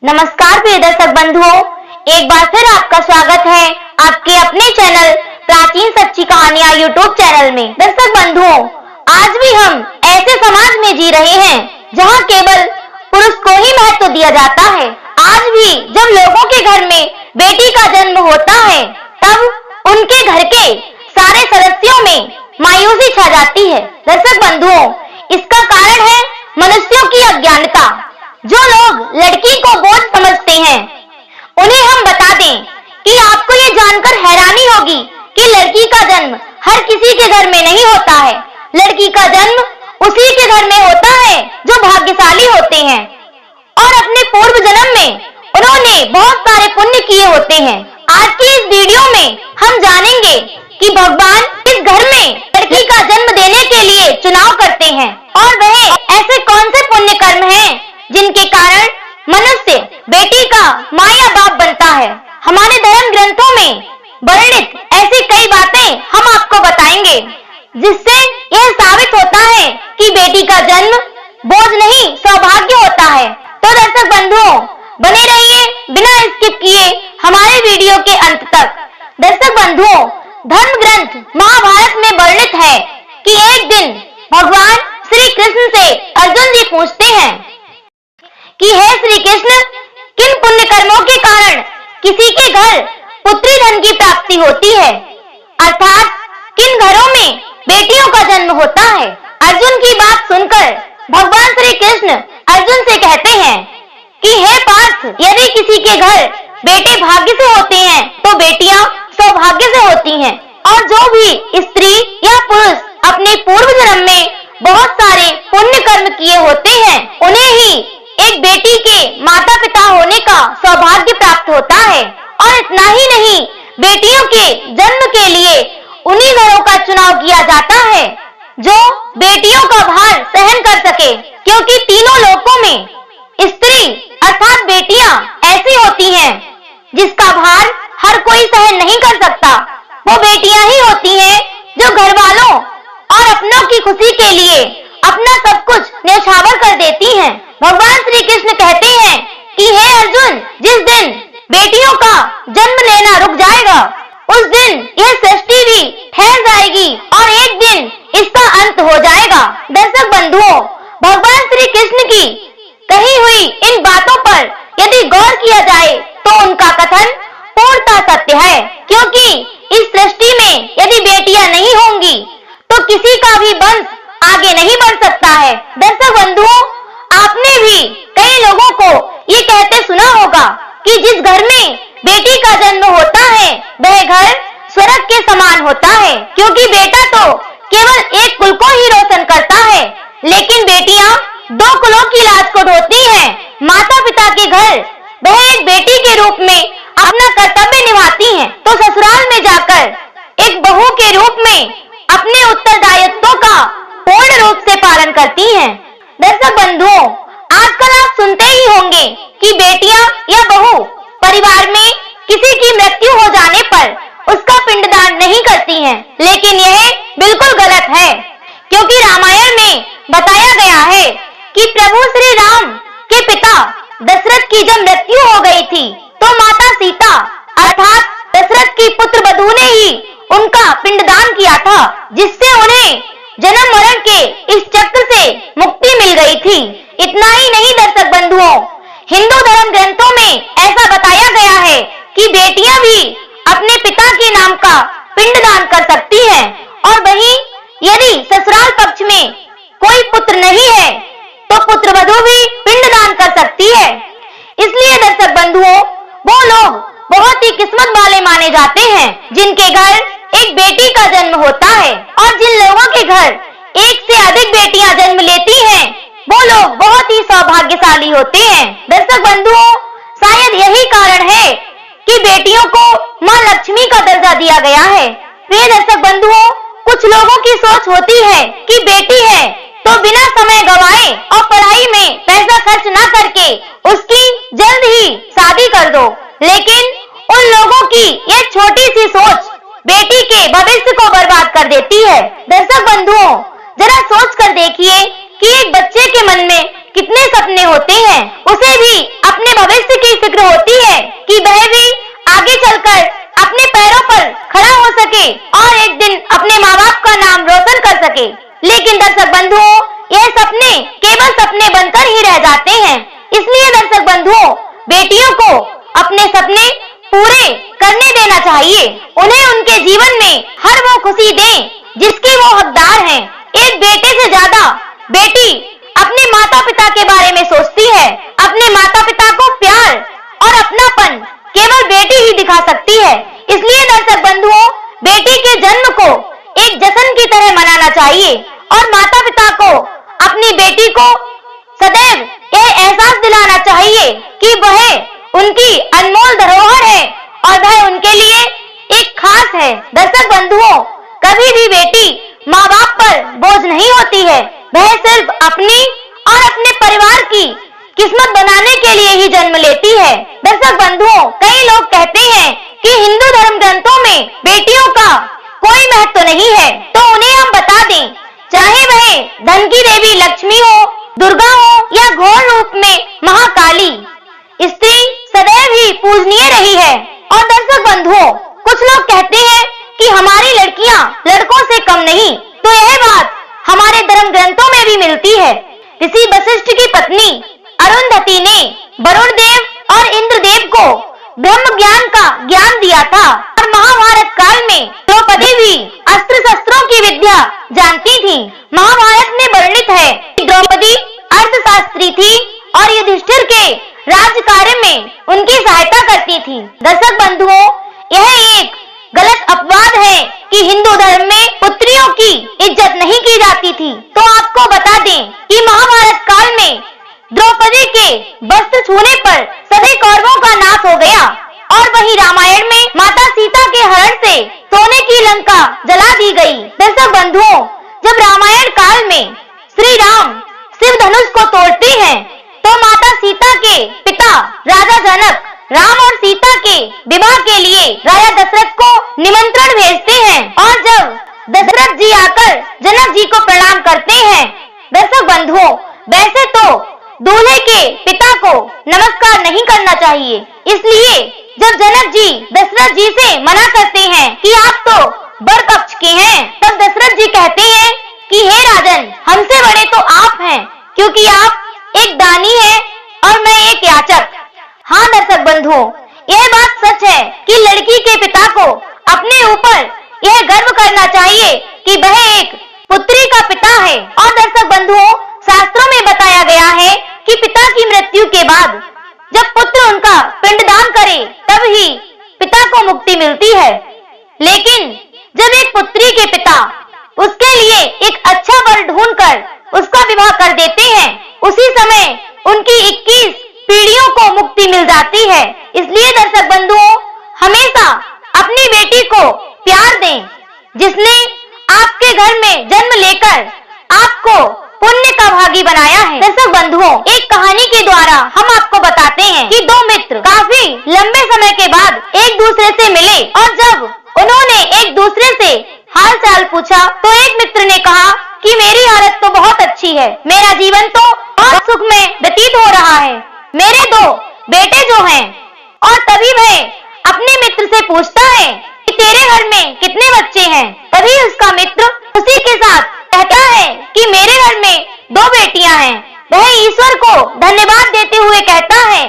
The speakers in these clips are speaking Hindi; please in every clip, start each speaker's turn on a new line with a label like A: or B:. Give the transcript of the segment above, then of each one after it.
A: नमस्कार प्रिय दर्शक बंधुओं, एक बार फिर आपका स्वागत है आपके अपने चैनल प्राचीन सच्ची कहानियां यूट्यूब चैनल में। दर्शक बंधुओं, आज भी हम ऐसे समाज में जी रहे हैं जहां केवल पुरुष को ही महत्व दिया जाता है। आज भी जब लोगों के घर में बेटी का जन्म होता है तब उनके घर के सारे सदस्यों में मायूसी छा जाती है। दर्शक बंधुओं, इसका कारण है मनुष्यों की अज्ञानता। जो लोग लड़की को बोझ समझते हैं उन्हें हम बता दें कि आपको ये जानकर हैरानी होगी कि लड़की का जन्म हर किसी के घर में नहीं होता है। लड़की का जन्म उसी के घर में होता है जो भाग्यशाली होते हैं और अपने पूर्व जन्म में उन्होंने बहुत सारे पुण्य किए होते हैं। आज की इस वीडियो में हम जानेंगे कि भगवान इस घर में लड़की का जन्म देने के लिए चुनाव करते हैं और वह ऐसे कौन से पुण्य कर्म हैं जिनके कारण मनुष्य बेटी का माँ या बाप बनता है। हमारे धर्म ग्रंथों में वर्णित ऐसी कई बातें हम आपको बताएंगे जिससे यह साबित होता है कि बेटी का जन्म बोझ नहीं सौभाग्य होता है। तो दर्शक बंधुओं, बने रहिए बिना स्किप किए हमारे वीडियो के अंत तक। दर्शक बंधुओं, धर्म ग्रंथ महाभारत में वर्णित है कि एक दिन भगवान श्री कृष्ण से अर्जुन जी पूछते हैं कि हे श्री कृष्ण, किन पुण्य कर्मों के कारण किसी के घर पुत्री धन की प्राप्ति होती है, अर्थात किन घरों में बेटियों का जन्म होता है। अर्जुन की बात सुनकर भगवान श्री कृष्ण अर्जुन से कहते हैं कि हे पार्थ, यदि किसी के घर बेटे भाग्य से होते हैं तो बेटियां सौभाग्य से होती हैं, और जो भी स्त्री या पुरुष अपने पूर्व जन्म में बहुत सारे पुण्य कर्म किए होते हैं उन्हें ही एक बेटी के माता पिता होने का सौभाग्य प्राप्त होता है। और इतना ही नहीं, बेटियों के जन्म के लिए उन्हीं घरों का चुनाव किया जाता है जो बेटियों का भार सहन कर सके, क्योंकि तीनों लोकों में स्त्री अर्थात बेटियां ऐसी होती हैं जिसका भार हर कोई सहन नहीं कर सकता। वो बेटियां ही होती हैं जो घर वालों और अपनों की खुशी के लिए अपना सब कुछ न्यौछावर कर देती हैं। भगवान श्री कृष्ण कहते हैं कि हे अर्जुन, जिस दिन बेटियों का जन्म लेना रुक जाएगा उस दिन यह सृष्टि भी ठहर जाएगी और एक दिन इसका अंत हो जाएगा। दर्शक बंधुओं, भगवान श्री कृष्ण की कही हुई इन बातों पर यदि गौर किया जाए तो उनका कथन पूर्णतः सत्य है, क्योंकि इस सृष्टि में यदि बेटियां नहीं होंगी तो किसी का भी वंश आगे नहीं बढ़ सकता है। दर्शक बंधुओं, आपने भी कई लोगों को ये कहते सुना होगा कि जिस घर में बेटी का जन्म होता है वह घर स्वर्ग के समान होता है, क्योंकि बेटा तो केवल एक कुल को ही रोशन करता है, लेकिन बेटियां दो कुलों की लाज को ढोती हैं। माता पिता के घर वह एक बेटी के रूप में अपना कर्तव्य निभाती हैं, तो ससुराल में जाकर एक बहू के रूप में अपने उत्तरदायित्वों का पूर्ण रूप से पालन करती हैं। दर्शक बंधुओं, आजकल आप सुनते ही होंगे कि बेटियां या बहू परिवार में किसी की मृत्यु हो जाने पर उसका पिंडदान नहीं करती हैं, लेकिन यह बिल्कुल गलत है, क्योंकि रामायण में बताया गया है कि प्रभु श्री राम के पिता दशरथ की जब मृत्यु हो गई थी तो माता सीता अर्थात दशरथ की पुत्र वधू ने ही उनका पिंडदान किया था, जिससे उन्हें जन्म मरण के इस चक्र से मुक्ति मिल गई थी। इतना ही नहीं दर्शक बंधुओं, हिंदू धर्म ग्रंथों में ऐसा बताया गया है कि बेटियां भी अपने पिता के नाम का पिंडदान कर सकती हैं, और वहीं यदि ससुराल पक्ष में कोई पुत्र नहीं है तो पुत्र वधू भी पिंडदान कर सकती है। इसलिए दर्शक बंधुओं, वो लोग बहुत ही किस्मत वाले माने जाते हैं जिनके घर एक बेटी का जन्म होता है, और जिन लोगों के घर एक से अधिक बेटियां जन्म लेती हैं वो लोग बहुत ही सौभाग्यशाली होते हैं। दर्शक बंधुओं, शायद यही कारण है कि बेटियों को मां लक्ष्मी का दर्जा दिया गया है। प्रिय दर्शक बंधुओं, कुछ लोगों की सोच होती है कि बेटी है तो बिना समय गवाए और पढ़ाई में पैसा खर्च न करके उसकी जल्द ही शादी कर दो, लेकिन उन लोगों की ये छोटी सी सोच बेटी के भविष्य को बर्बाद कर देती है। दर्शक बंधुओं, जरा सोच कर देखिए कि एक बच्चे के मन में कितने सपने होते हैं, उसे भी अपने भविष्य फिक्र होती है कि वह भी आगे चलकर अपने पैरों पर खड़ा हो सके और एक दिन अपने माँ बाप का नाम रोशन कर सके। लेकिन दर्शक बंधुओं, यह सपने केवल सपने बनकर ही रह जाते हैं। इसलिए दर्शक बंधुओं, बेटियों को अपने सपने पूरे करने देना चाहिए। उन्हें उनके जीवन में हर वो खुशी दें जिसकी वो हकदार हैं। एक बेटे से ज्यादा बेटी अपने माता पिता के बारे में सोचती है। अपने माता पिता को प्यार और अपनापन केवल बेटी ही दिखा सकती है। इसलिए दर्शक बंधुओं, बेटी के जन्म को एक जश्न की तरह मनाना चाहिए और माता पिता को अपनी बेटी को सदैव यह एहसास दिलाना चाहिए कि वह उनकी अनमोल धरोहर है और वह उनके लिए एक खास है। दर्शक बंधुओं, कभी भी बेटी माँ बाप पर बोझ नहीं होती है। वह सिर्फ अपनी और अपने परिवार की किस्मत बनाने के लिए ही जन्म लेती है। दर्शक बंधुओं, कई लोग कहते हैं कि हिंदू धर्म ग्रंथों में बेटियों का कोई महत्व नहीं है, तो उन्हें हम बता दें, चाहे वह धन की देवी लक्ष्मी हो, दुर्गा हो या घोर रूप में महाकाली, स्त्री सदैव ही पूजनीय रही है। और दर्शक बंधुओं, कुछ लोग कहते हैं कि हमारी लड़कियां लड़कों से कम नहीं, तो यह बात हमारे धर्म ग्रंथों में भी मिलती है। ऋषि वशिष्ठ की पत्नी अरुंधति ने वरुण देव और इंद्रदेव को ब्रह्म ज्ञान का ज्ञान दिया था और महाभारत काल में द्रौपदी भी अस्त्र शस्त्रों की विद्या जानती थी। महाभारत में वर्णित है कि द्रौपदी अर्थशास्त्री थी और युधिष्ठिर के राज कार्य में उनकी सहायता करती थी। दर्शक बंधुओं, यह एक गलत अपवाद है कि हिंदू धर्म में पुत्रियों की इज्जत नहीं की जाती थी। तो आपको बता दें कि महाभारत काल में द्रौपदी के वस्त्र छूने पर सभी कौरवों का नाश हो गया और वहीं रामायण में माता सीता के हरण से सोने की लंका जला दी गई। दर्शक बंधुओं, जब रामायण काल में श्री राम शिव धनुष को तोड़ते हैं तो माता सीता के पिता राजा जनक राम और सीता के विवाह के लिए राजा दशरथ को निमंत्रण भेजते हैं और जब दशरथ जी आकर जनक जी को प्रणाम करते हैं। दर्शक बंधुओं, वैसे तो दूल्हे के पिता को नमस्कार नहीं करना चाहिए, इसलिए जब जनक जी दशरथ जी से मना करते हैं कि आप तो वर पक्ष के हैं, तब दशरथ जी कहते हैं कि हे राजन, हमसे बड़े तो आप हैं, क्योंकि आप एक दानी हैं और मैं एक याचक। हाँ दर्शक बंधुओं, यह बात सच है कि लड़की के पिता को अपने ऊपर यह गर्व करना चाहिए कि वह एक पुत्री का पिता है। और दर्शक बंधुओं, शास्त्रों में बताया गया है कि पिता की मृत्यु के बाद जब पुत्र उनका पिंडदान करे तब ही पिता को मुक्ति मिलती है। लेकिन जब एक पुत्री के पिता उसके लिए एक अच्छा वर ढूंढकर उसका विवाह कर देते हैं, उसी समय उनकी 21 पीढ़ियों को मुक्ति मिल जाती है। इसलिए दर्शक बंधुओं, हमेशा अपनी बेटी को प्यार दें जिसने आपके घर में जन्म लेकर आपको पुण्य का भागी बनाया है। दर्शक बंधुओं, एक कहानी के द्वारा हम आपको बताते हैं कि दो मित्र काफी लंबे समय के बाद एक दूसरे से मिले और जब उन्होंने एक दूसरे से हाल चाल पूछा तो एक मित्र ने कहा कि मेरी हालत तो बहुत अच्छी है, मेरा जीवन तो बहुत सुख में व्यतीत हो रहा है, मेरे 2 बेटे जो हैं। और तभी वह अपने मित्र से पूछता है कि तेरे घर में कितने बच्चे हैं? तभी उसका मित्र उसी के साथ कहता है कि मेरे घर में 2 बेटियां हैं। वह ईश्वर को धन्यवाद देते हुए कहता है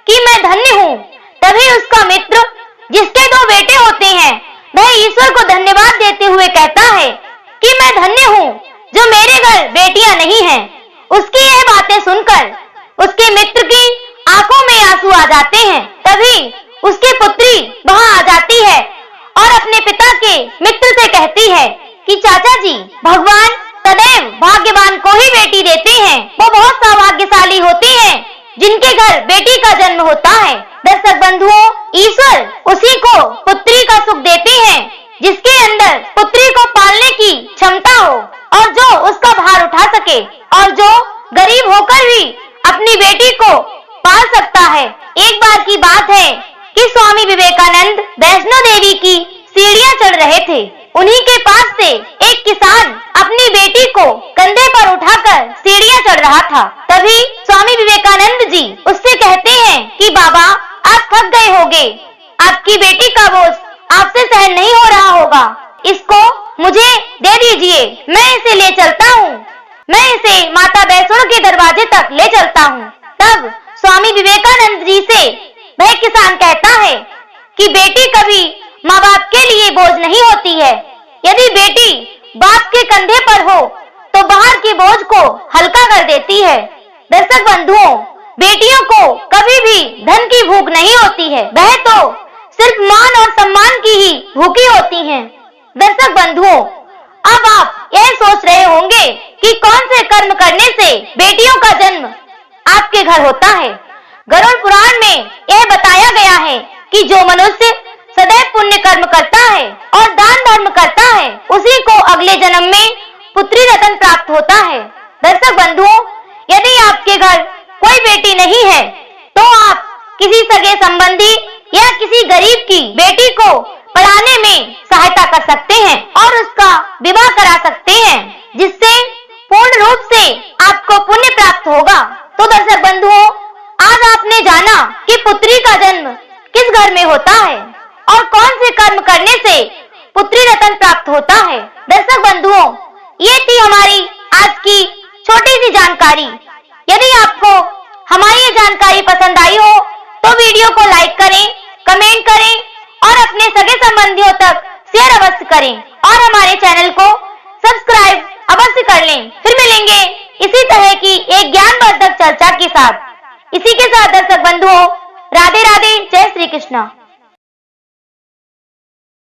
A: कि मैं धन्य हूँ। तभी उसका मित्र जिसके 2 बेटे होते हैं वह ईश्वर को धन्यवाद देते हुए कहता है कि मैं धन्य हूँ जो मेरे घर बेटियां नहीं हैं। उसकी यह बातें सुनकर उसके मित्र की आंखों में आंसू आ जाते हैं। तभी उसकी पुत्री वहां आ जाती है और अपने पिता के मित्र से कहती है कि चाचा जी, भगवान सदैव भाग्यवान को ही बेटी देते हैं। वो बहुत सौभाग्यशाली होती हैं जिनके घर बेटी का जन्म होता है। दर्शक बंधुओं, ईश्वर उसी को पुत्री का सुख देते हैं जिसके अंदर पुत्री को पालने की क्षमता हो और जो उसका भार उठा सके और जो गरीब होकर भी अपनी बेटी को पाल सकता है। एक बार की बात है कि स्वामी विवेकानंद वैष्णो देवी की सीढ़ियां चढ़ रहे थे। उन्हीं के पास से एक किसान अपनी बेटी को कंधे पर उठाकर सीढ़ियां चढ़ रहा था। तभी स्वामी विवेकानंद जी उससे कहते हैं कि बाबा, आप थक गए होंगे, आपकी बेटी का बोझ आपसे सहन नहीं हो रहा होगा। इसको मुझे दे दीजिए, मैं इसे ले चलता हूँ, मैं इसे माता बैष्णो के दरवाजे तक ले चलता हूँ। तब स्वामी विवेकानंद जी से वह किसान कहता है कि बेटी कभी माँ बाप के लिए बोझ नहीं होती है। यदि बेटी बाप के कंधे पर हो तो बाहर के बोझ को हल्का कर देती है। दर्शक बंधुओं, बेटियों को कभी भी धन की भूख नहीं होती है, वह तो सिर्फ मान और सम्मान की ही भूखी होती हैं। दर्शक बंधुओं, अब आप यह सोच रहे होंगे कि कौन से कर्म करने से बेटियों का जन्म आपके घर होता है। गरुड़ पुराण में यह बताया गया है कि जो मनुष्य सदैव पुण्य कर्म करता है और दान धर्म करता है, उसी को अगले जन्म में पुत्री रत्न प्राप्त होता है। दर्शक बंधुओं, यदि आपके घर कोई बेटी नहीं है तो आप किसी सगे संबंधी या किसी गरीब की बेटी को पढ़ाने में सहायता कर सकते हैं और उसका विवाह करा सकते हैं, जिससे पूर्ण रूप से आपको पुण्य प्राप्त होगा। तो दर्शक बंधुओं, आज आपने जाना कि पुत्री का जन्म किस घर में होता है और कौन से कर्म करने से पुत्री रत्न प्राप्त होता है। दर्शक बंधुओं, ये थी हमारी आज की छोटी सी जानकारी। यदि आपको हमारी ये जानकारी पसंद आई हो तो वीडियो को लाइक करें, कमेंट करें और अपने सगे संबंधियों तक शेयर अवश्य करें और हमारे चैनल को सब्सक्राइब अवश्य कर लें। फिर मिलेंगे इसी तरह की एक ज्ञानवर्धक चर्चा के साथ। इसी के साथ दर्शक बंधुओं, राधे राधे, जय श्री कृष्ण।